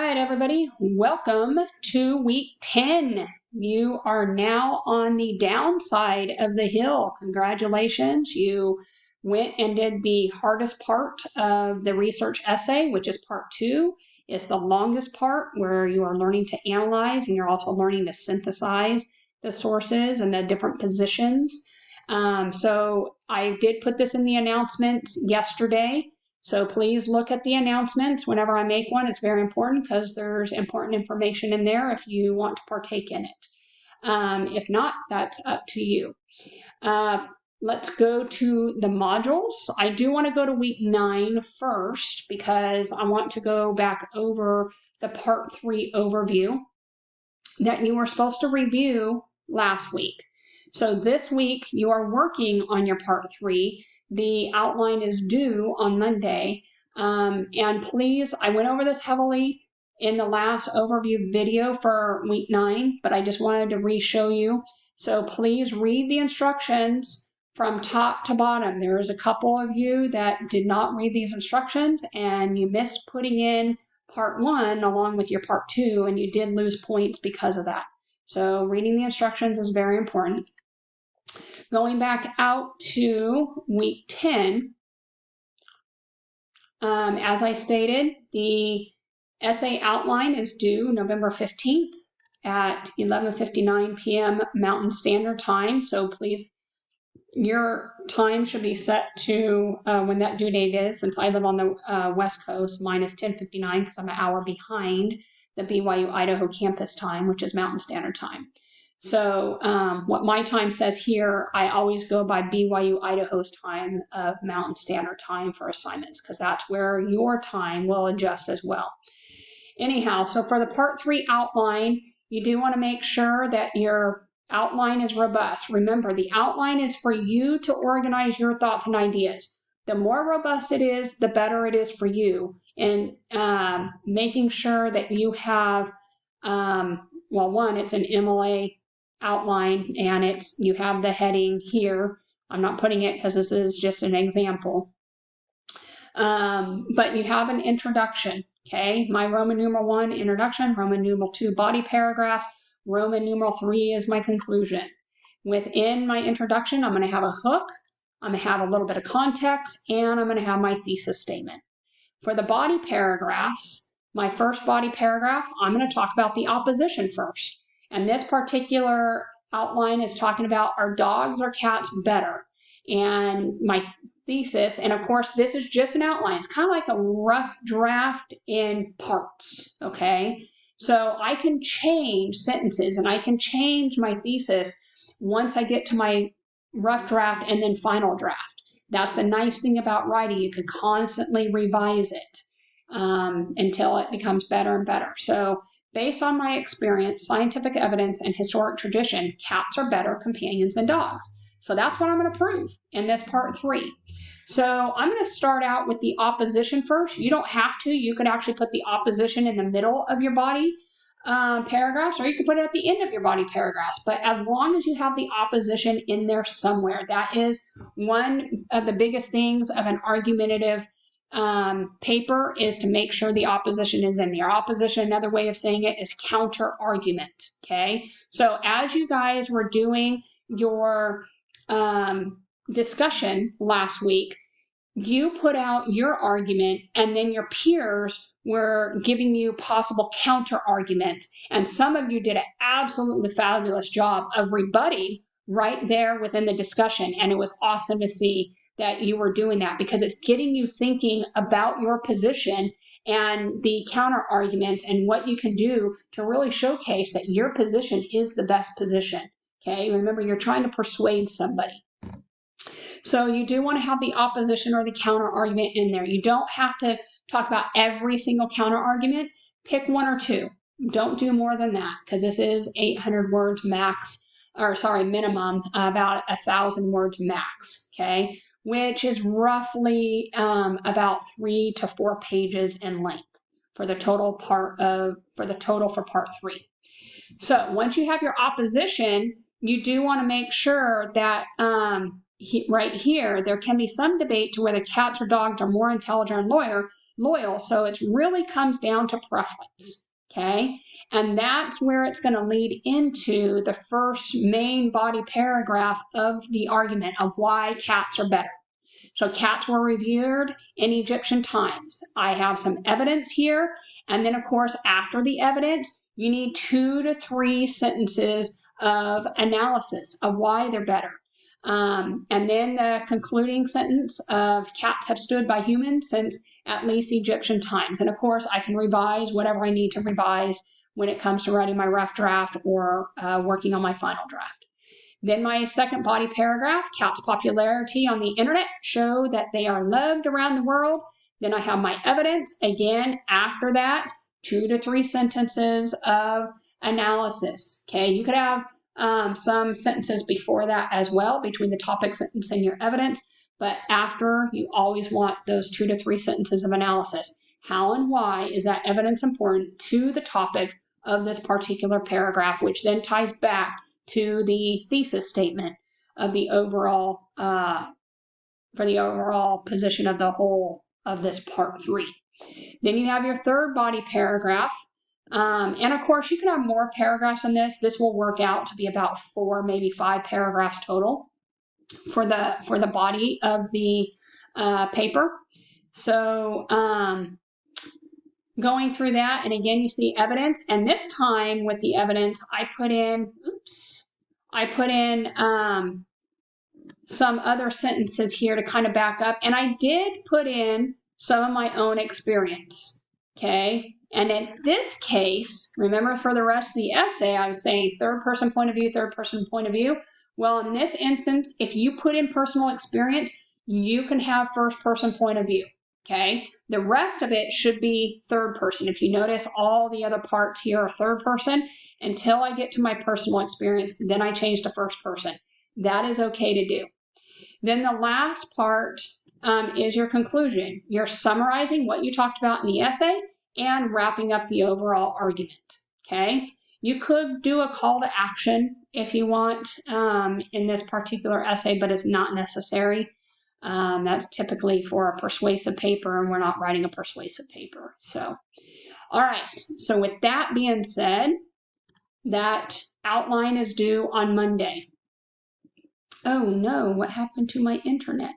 right, everybody, welcome to week 10. You are now on the downside of the hill. Congratulations. You went and did the hardest part of the research essay, which is part 2. It's the longest part where you are learning to analyze and you're also learning to synthesize the sources and the different positions. So I did put this in the announcement yesterday. So please look at the announcements whenever I make one. It's very important because there's important information in there if you want to partake in it. If not, that's up to you. Let's go to the modules. I do want to go to week 9 first because I want to go back over the part 3 overview that you were supposed to review last week. So this week you are working on your part 3. The outline is due on Monday. And please, I went over this heavily in the last overview video for week 9, but I just wanted to re-show you. So please read the instructions from top to bottom. There is a couple of you that did not read these instructions and you missed putting in part 1 along with your part 2, and you did lose points because of that. So reading the instructions is very important. Going back out to week 10, as I stated, the essay outline is due November 15th at 11:59 p.m. Mountain Standard Time. So please, your time should be set to when that due date is. Since I live on the West Coast, mine is 10:59 because I'm an hour behind the BYU Idaho campus time, which is Mountain Standard Time. So what my time says here, I always go by BYU Idaho's time of Mountain Standard Time for assignments because that's where your time will adjust as well. Anyhow, so for the part 3 outline, you do want to make sure that your outline is robust. Remember, the outline is for you to organize your thoughts and ideas. The more robust it is, the better it is for you. And making sure that you have, well, one, it's an Mla outline, and you have the heading here. I'm not putting it because this is just an example. But you have an introduction, okay? My Roman numeral 1, introduction, Roman numeral 2, body paragraphs, Roman numeral 3 is my conclusion. Within my introduction, I'm going to have a hook, I'm going to have a little bit of context, and I'm going to have my thesis statement. For the body paragraphs, my first body paragraph, I'm going to talk about the opposition first. And this particular outline is talking about, are dogs or cats better? And my thesis, and of course, this is just an outline. It's kind of like a rough draft in parts, okay? So I can change sentences and I can change my thesis once I get to my rough draft and then final draft. That's the nice thing about writing. You can constantly revise it until it becomes better and better. So based on my experience, scientific evidence, and historic tradition, cats are better companions than dogs. So that's what I'm going to prove in this part 3. So I'm going to start out with the opposition first. You don't have to. You could actually put the opposition in the middle of your body paragraphs, or you could put it at the end of your body paragraphs. But as long as you have the opposition in there somewhere, that is one of the biggest things of an argumentative paper, is to make sure the opposition is in there. Opposition, another way of saying it, is counter argument. Okay, so as you guys were doing your discussion last week, you put out your argument and then your peers were giving you possible counter arguments, and some of you did an absolutely fabulous job of rebutting right there within the discussion, and it was awesome to see that you were doing that because it's getting you thinking about your position and the counter arguments and what you can do to really showcase that your position is the best position. Okay, remember, you're trying to persuade somebody. So you do want to have the opposition or the counter argument in there. You don't have to talk about every single counter argument. Pick 1 or 2. Don't do more than that because this is 800 words max, or sorry, minimum, about 1,000 words max, okay? Which is roughly about 3 to 4 pages in length for the total for part 3. So once you have your opposition, you do want to make sure that right here, there can be some debate to whether cats or dogs are more intelligent or loyal, loyal. So it really comes down to preference, okay? And that's where it's going to lead into the first main body paragraph of the argument of why cats are better. So cats were revered in Egyptian times. I have some evidence here. And then, of course, after the evidence, you need 2 to 3 sentences of analysis of why they're better. And then the concluding sentence of cats have stood by humans since at least Egyptian times. And of course, I can revise whatever I need to revise when it comes to writing my rough draft or working on my final draft. Then my second body paragraph, cats' popularity on the internet show that they are loved around the world. Then I have my evidence. Again, after that, 2 to 3 sentences of analysis. Okay, you could have some sentences before that as well, between the topic sentence and your evidence. But after, you always want those 2 to 3 sentences of analysis. How and why is that evidence important to the topic of this particular paragraph, which then ties back to the thesis statement of the overall, for the overall position of the whole of this part 3. Then you have your third body paragraph. And of course, you can have more paragraphs on this. This will work out to be about 4, maybe 5 paragraphs total for the body of the paper. So going through that, and again, you see evidence, and this time with the evidence, I put in some other sentences here to kind of back up, and I did put in some of my own experience, okay? And in this case, remember for the rest of the essay, I was saying third person point of view, third person point of view. Well, in this instance, if you put in personal experience, you can have first person point of view. Okay, the rest of it should be third person. If you notice, all the other parts here are third person until I get to my personal experience, then I change to first person. That is okay to do. Then the last part is your conclusion. You're summarizing what you talked about in the essay and wrapping up the overall argument. Okay, you could do a call to action if you want in this particular essay, but it's not necessary. That's typically for a persuasive paper, and we're not writing a persuasive paper. So, all right. So with that being said, that outline is due on Monday. Oh no, what happened to my internet?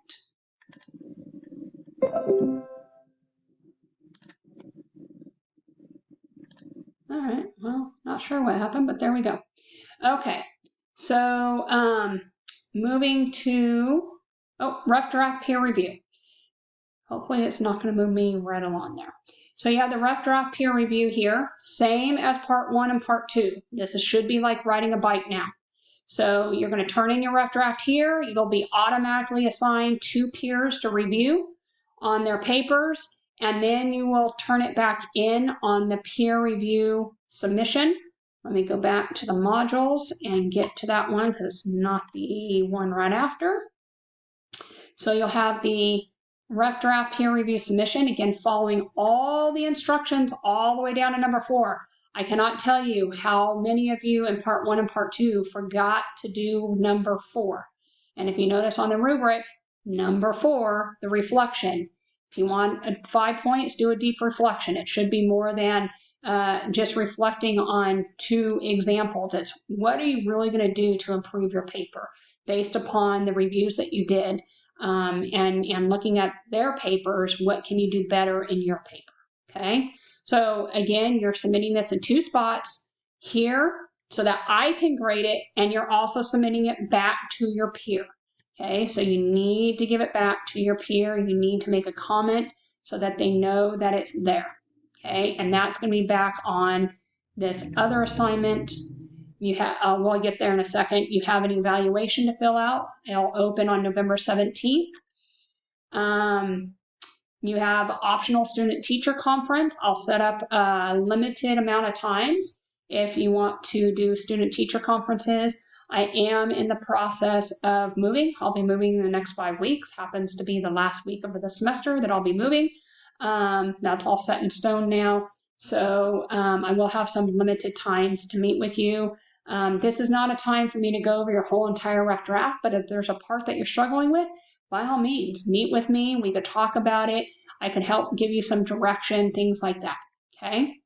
All right, well, not sure what happened, but there we go. Okay, so moving to rough draft peer review. Hopefully it's not going to move me right along there. So you have the rough draft peer review here, same as part 1 and part 2. This should be like riding a bike now. So you're going to turn in your rough draft here. You'll be automatically assigned 2 peers to review on their papers, and then you will turn it back in on the peer review submission. Let me go back to the modules and get to that one because it's not the one right after. So you'll have the rough draft peer review submission, again, following all the instructions all the way down to number 4. I cannot tell you how many of you in part 1 and part 2 forgot to do number 4. And if you notice on the rubric, number 4, the reflection. If you want 5 points, do a deep reflection. It should be more than just reflecting on 2 examples. It's what are you really going to do to improve your paper based upon the reviews that you did. And looking at their papers, what can you do better in your paper, okay? So again, you're submitting this in 2 spots here so that I can grade it, and you're also submitting it back to your peer, okay? So you need to give it back to your peer. You need to make a comment so that they know that it's there, okay? And that's going to be back on this other assignment. You have, we'll get there in a second. You have an evaluation to fill out. It'll open on November 17th. You have optional student teacher conference. I'll set up a limited amount of times if you want to do student teacher conferences. I am in the process of moving. I'll be moving in the next 5 weeks. Happens to be the last week of the semester that I'll be moving. That's all set in stone now. So I will have some limited times to meet with you. This is not a time for me to go over your whole entire rough draft, but if there's a part that you're struggling with, by all means, meet with me. We could talk about it. I can help give you some direction, things like that. Okay.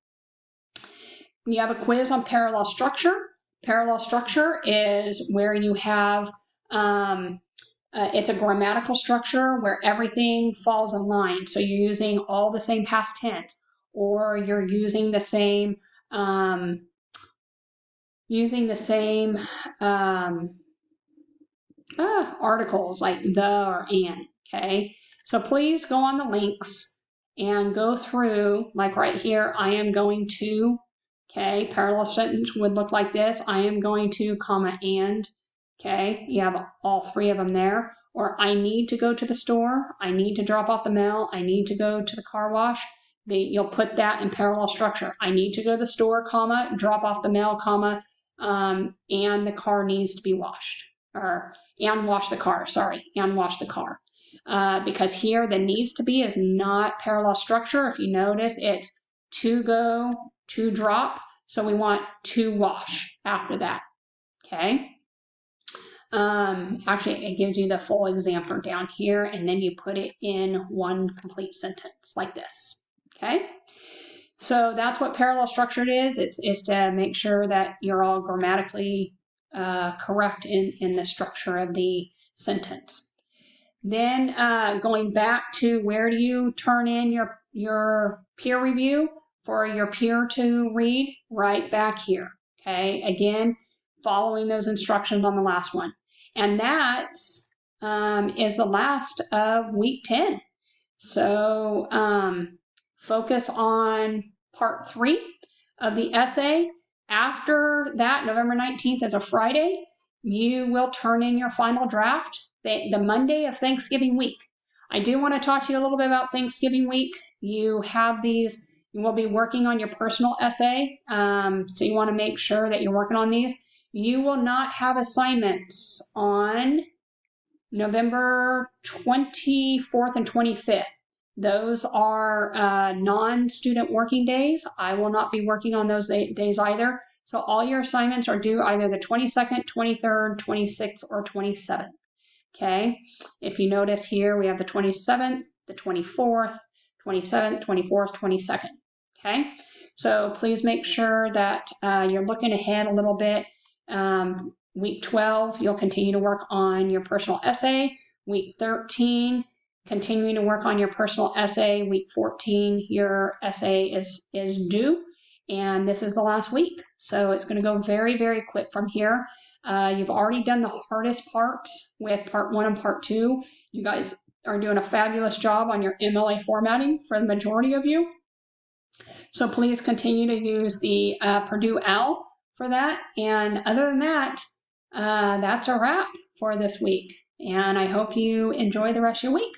You have a quiz on parallel structure. Parallel structure is where you have, it's a grammatical structure where everything falls in line. So you're using all the same past tense, or you're using the same, articles like the or and. Okay. So please go on the links and go through, like right here, I am going to. Okay, parallel sentence would look like this. I am going to, comma, and. Okay, you have all three of them there. Or I need to go to the store. I need to drop off the mail. I need to go to the car wash. You'll put that in parallel structure. I need to go to the store, comma, drop off the mail, comma, and the car needs to be washed. And wash the car, and wash the car. Because here the needs to be is not parallel structure. If you notice, it's to go, to drop. So we want to wash after that. Okay. Actually, it gives you the full example down here, and then you put it in one complete sentence like this. Okay. So that's what parallel structure is. It's to make sure that you're all grammatically correct in the structure of the sentence. Then going back to where do you turn in your peer review for your peer to read? Right back here. Okay, again, following those instructions on the last one. And that is the last of week 10. So focus on part 3 of the essay. After that, November 19th is a Friday. You will turn in your final draft the Monday of Thanksgiving week. I do want to talk to you a little bit about Thanksgiving week. You have these, you will be working on your personal essay. So you want to make sure that you're working on these. You will not have assignments on November 24th and 25th. Those are non-student working days. I will not be working on those days either. So all your assignments are due either the 22nd, 23rd, 26th, or 27th. Okay. If you notice here, we have the 27th, the 24th, 27th, 24th, 22nd. Okay. So please make sure that you're looking ahead a little bit. Week 12, you'll continue to work on your personal essay. Week 13, continuing to work on your personal essay. Week 14, your essay is due. And this is the last week. So it's going to go very, very quick from here. You've already done the hardest parts with part 1 and part 2. You guys are doing a fabulous job on your MLA formatting for the majority of you. So please continue to use the Purdue OWL for that. And other than that, that's a wrap for this week. And I hope you enjoy the rest of your week.